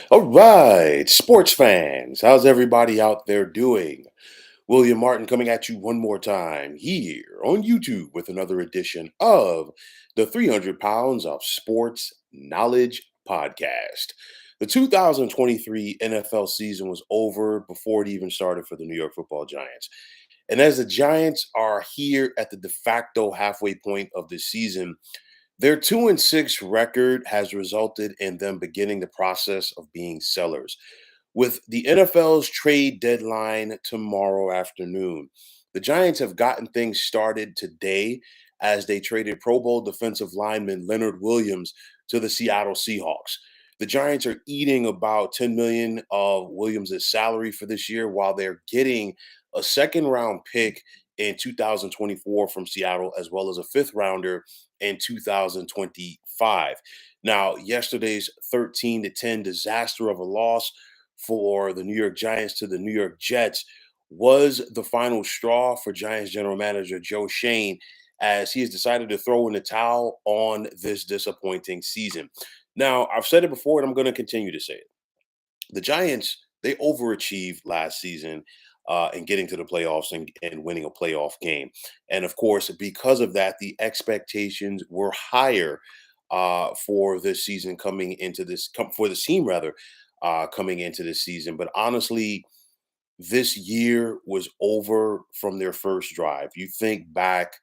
All right, sports fans, how's everybody out there doing? William Martin coming at you one more time here on YouTube with another edition of the 300 Pounds of Sports Knowledge podcast. The 2023 NFL season was over before it even started for the New York football Giants. And as the Giants are here at the de facto halfway point of the season, their 2-6 record has resulted in them beginning the process of being sellers. With the NFL's trade deadline tomorrow afternoon, the Giants have gotten things started today as they traded Pro Bowl defensive lineman Leonard Williams to the Seattle Seahawks. The Giants are eating about 10 million of Williams' salary for this year while they're getting a second round pick in 2024 from Seattle as well as a fifth rounder in 2025. Now, yesterday's 13-10 disaster of a loss for the New York Giants to the New York Jets was the final straw for Giants general manager Joe Shane as he has decided to throw in the towel on this disappointing season. Now, I've said it before and I'm going to continue to say it. The Giants, they overachieved last season in getting to the playoffs and winning a playoff game. And of course, because of that, the expectations were higher for this season coming into for the team rather coming into this season. But honestly, this year was over from their first drive. You think back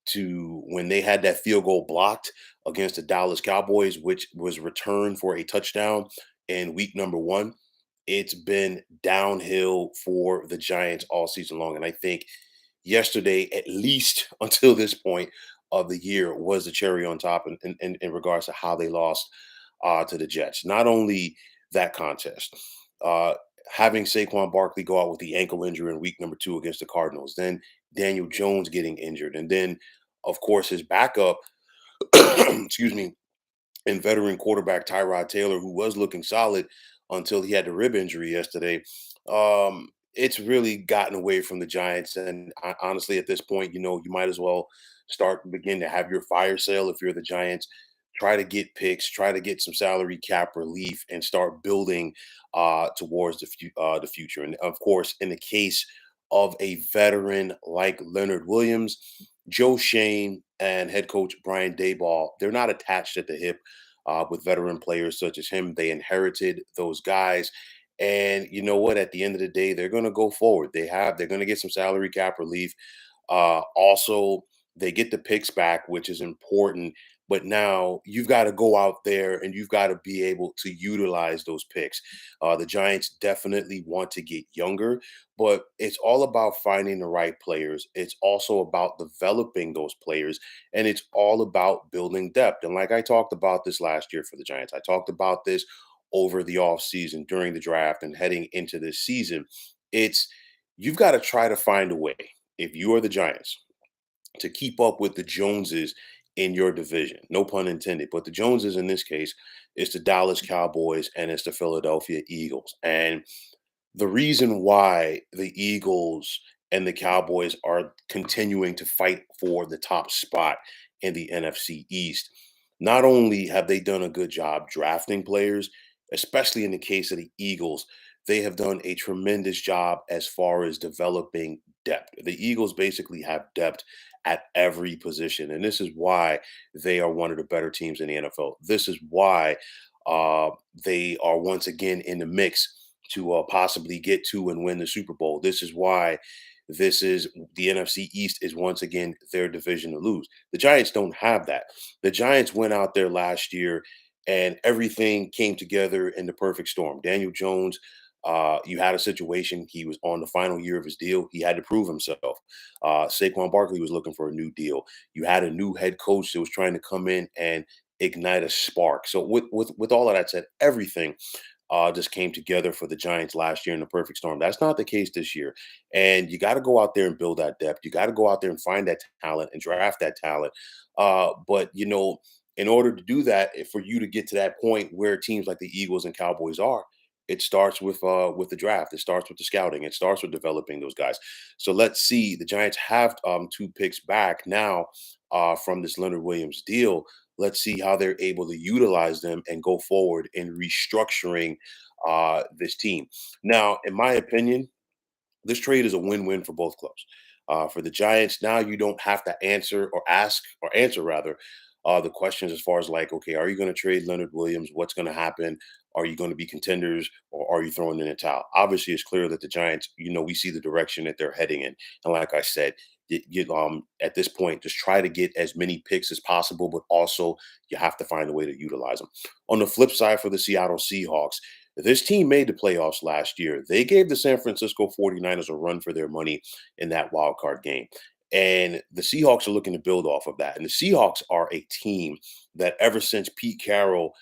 to when they had that field goal blocked against the Dallas Cowboys, which was returned for a touchdown in week number one. It's been downhill for the Giants all season long. And I think yesterday, at least until this point of the year, was the cherry on top in regards to how they lost to the Jets. Not only that contest, uh, having Saquon Barkley go out with the ankle injury in week number two against the Cardinals, then Daniel Jones getting injured, and then, of course, his backup, excuse me, and veteran quarterback Tyrod Taylor, who was looking solid until he had the rib injury yesterday. It's really gotten away from the Giants, and honestly, at this point, you might as well begin to have your fire sale if you're the Giants. Try to get picks, try to get some salary cap relief, and start building towards the future. And of course, in the case of a veteran like Leonard Williams, Joe Shane and head coach Brian Dayball, they're not attached at the hip with veteran players such as him. They inherited those guys. And you know what? At the end of the day, they're going to go forward. They're going to get some salary cap relief. Also, they get the picks back, which is important. But now you've got to go out there and you've got to be able to utilize those picks. The Giants definitely want to get younger, but it's all about finding the right players. It's also about developing those players, and it's all about building depth. And like I talked about this last year for the Giants, I talked about this over the offseason during the draft and heading into this season. It's you've got to try to find a way, if you are the Giants, to keep up with the Joneses in your division. No pun intended, but the Joneses in this case is the Dallas Cowboys and it's the Philadelphia Eagles. And the reason why the Eagles and the Cowboys are continuing to fight for the top spot in the NFC East, not only have they done a good job drafting players, especially in the case of the Eagles, they have done a tremendous job as far as developing depth. The Eagles basically have depth at every position, and this is why they are one of the better teams in the NFL. This is why they are once again in the mix to possibly get to and win the Super Bowl. This is why this is the NFC East is once again their division to lose. The Giants don't have that. The Giants went out there last year and everything came together in the perfect storm. Daniel Jones, you had a situation. He was on the final year of his deal. He had to prove himself. Saquon Barkley was looking for a new deal. You had a new head coach that was trying to come in and ignite a spark. So with all of that said, everything just came together for the Giants last year in the perfect storm. That's not the case this year. And you got to go out there and build that depth. You got to go out there and find that talent and draft that talent. But, in order to do that, for you to get to that point where teams like the Eagles and Cowboys are, it starts with the draft. It starts with the scouting. It starts with developing those guys. So let's see. The Giants have two picks back now from this Leonard Williams deal. Let's see how they're able to utilize them and go forward in restructuring this team. Now, in my opinion, this trade is a win-win for both clubs. For the Giants, now you don't have to answer rather the questions as far as like, okay, are you going to trade Leonard Williams? What's going to happen? Are you going to be contenders or are you throwing in a towel? Obviously, it's clear that the Giants, we see the direction that they're heading in, and like I said, at this point, just try to get as many picks as possible, but also you have to find a way to utilize them. On the flip side, for the Seattle Seahawks, this team made the playoffs last year. They gave the San Francisco 49ers a run for their money in that wild card game. And the Seahawks are looking to build off of that. And the Seahawks are a team that ever since Pete Carroll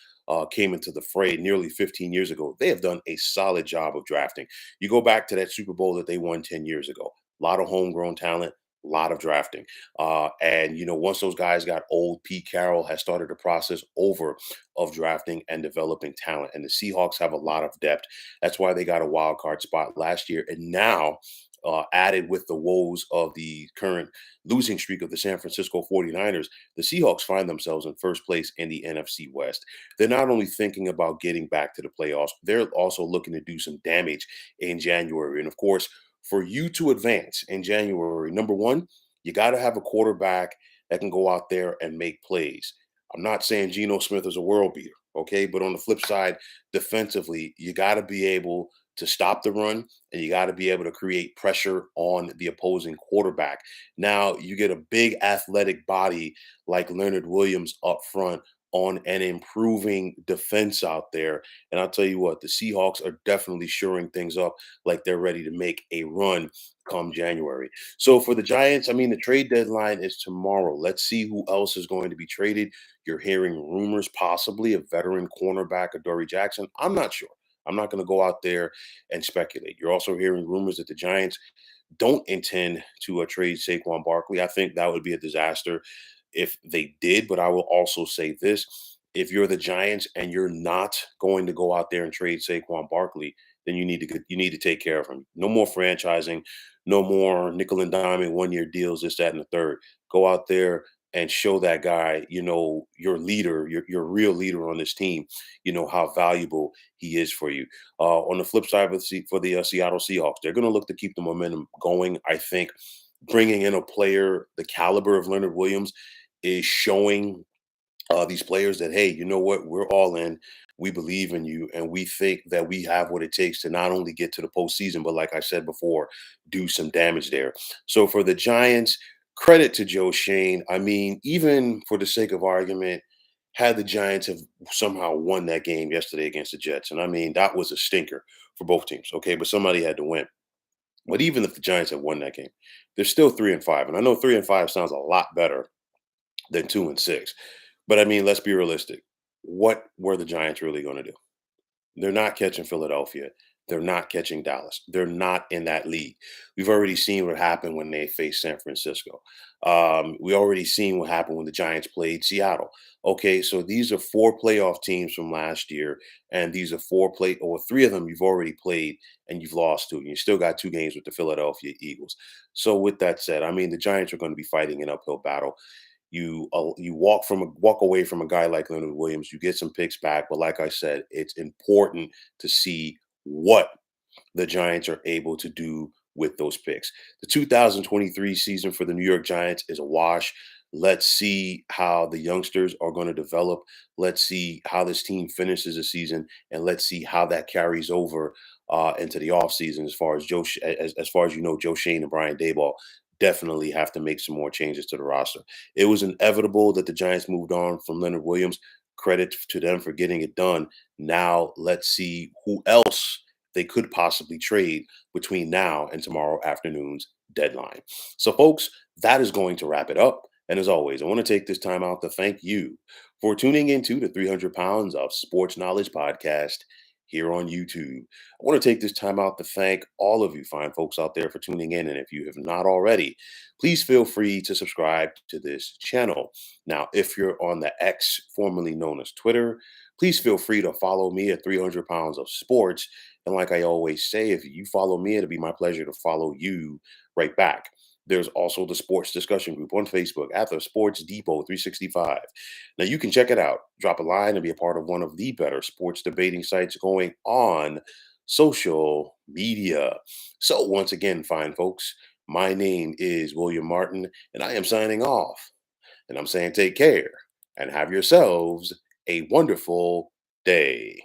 came into the fray nearly 15 years ago, they have done a solid job of drafting. You go back to that Super Bowl that they won 10 years ago, a lot of homegrown talent, a lot of drafting. And once those guys got old, Pete Carroll has started a process over of drafting and developing talent. And the Seahawks have a lot of depth. That's why they got a wild card spot last year. And now, added with the woes of the current losing streak of the San Francisco 49ers, the Seahawks find themselves in first place in the NFC West. They're not only thinking about getting back to the playoffs, they're also looking to do some damage in January. And of course, for you to advance in January, number one, you got to have a quarterback that can go out there and make plays. I'm not saying Geno Smith is a world beater, okay? But on the flip side, defensively, you got to be able to stop the run and you got to be able to create pressure on the opposing quarterback. Now, you get a big athletic body like Leonard Williams up front on an improving defense out there. And I'll tell you what, the Seahawks are definitely shoring things up like they're ready to make a run come January. So for the Giants, I mean, the trade deadline is tomorrow. Let's see who else is going to be traded. You're hearing rumors possibly of veteran cornerback Adoree Jackson. I'm not sure. I'm not going to go out there and speculate. You're also hearing rumors that the Giants don't intend to trade Saquon Barkley. I think that would be a disaster if they did. But I will also say this: if you're the Giants and you're not going to go out there and trade Saquon Barkley, then you need to take care of him. No more franchising, no more nickel and diamond 1 year deals, this, that, and the third. Go out there and show that guy, your leader, your real leader on this team, how valuable he is for you. On the flip side, for the Seattle Seahawks, they're going to look to keep the momentum going. I think bringing in a player the caliber of Leonard Williams is showing these players that, hey, you know what, we're all in. We believe in you, and we think that we have what it takes to not only get to the postseason, but like I said before, do some damage there. So for the Giants, credit to Joe Shane. I mean, even for the sake of argument, had the Giants have somehow won that game yesterday against the Jets, and I mean that was a stinker for both teams. Okay, but somebody had to win. But even if the Giants had won that game, they're still 3-5, and I know 3-5 sounds a lot better than 2-6. But I mean, let's be realistic. What were the Giants really going to do? They're not catching Philadelphia. They're not catching Dallas. They're not in that league. We've already seen what happened when they faced San Francisco. We already seen what happened when the Giants played Seattle. Okay, so these are four playoff teams from last year, and these are three of them you've already played and you've lost to. And you still got two games with the Philadelphia Eagles. So with that said, I mean the Giants are going to be fighting an uphill battle. You walk away from a guy like Leonard Williams, you get some picks back, but like I said, it's important to see what the Giants are able to do with those picks. The 2023 season for the New York Giants is a wash. Let's see how the youngsters are going to develop. Let's see how this team finishes the season, and let's see how that carries over into the offseason. As far as Joe Shane and Brian Daboll definitely have to make some more changes to the roster. It was inevitable that the Giants moved on from Leonard Williams. Credit to them for getting it done. Now let's see who else they could possibly trade between now and tomorrow afternoon's deadline. So, folks, that is going to wrap it up. And as always, I want to take this time out to thank you for tuning into the 300 Pounds of Sports Knowledge podcast here on YouTube. I want to take this time out to thank all of you fine folks out there for tuning in. And if you have not already, please feel free to subscribe to this channel. Now, if you're on the X, formerly known as Twitter, please feel free to follow me at 300 Pounds of Sports. And like I always say, if you follow me, it'll be my pleasure to follow you right back. There's also the sports discussion group on Facebook at the Sports Depot 365. Now you can check it out, drop a line, and be a part of one of the better sports debating sites going on social media. So, once again, fine folks, my name is William Martin, and I am signing off. And I'm saying take care and have yourselves a wonderful day.